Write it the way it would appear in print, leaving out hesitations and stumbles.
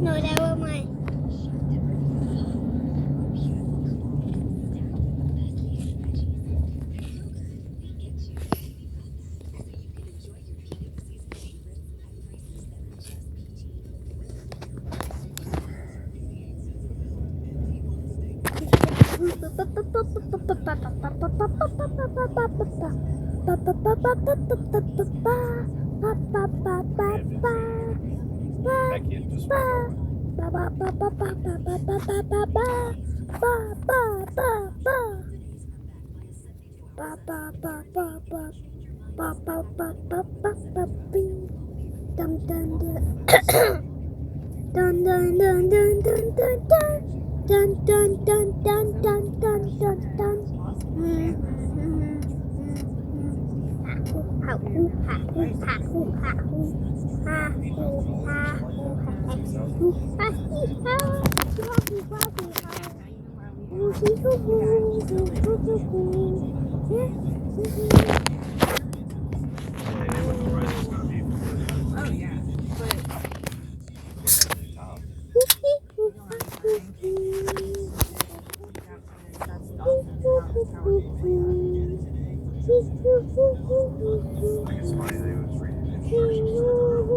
No, that was mine. Dun dun dun dun dun dun dun dun dun dun dun dun dun dun. Ha hoo ha hoo ha hoo ha hoo ha hoo ha hoo ha hoo ha hee ha ha hoo ha hoo ha hoo hee hoo hoo hoo hoo hoo hoo. Oh yeah, but I think it's funny they was reading instructions.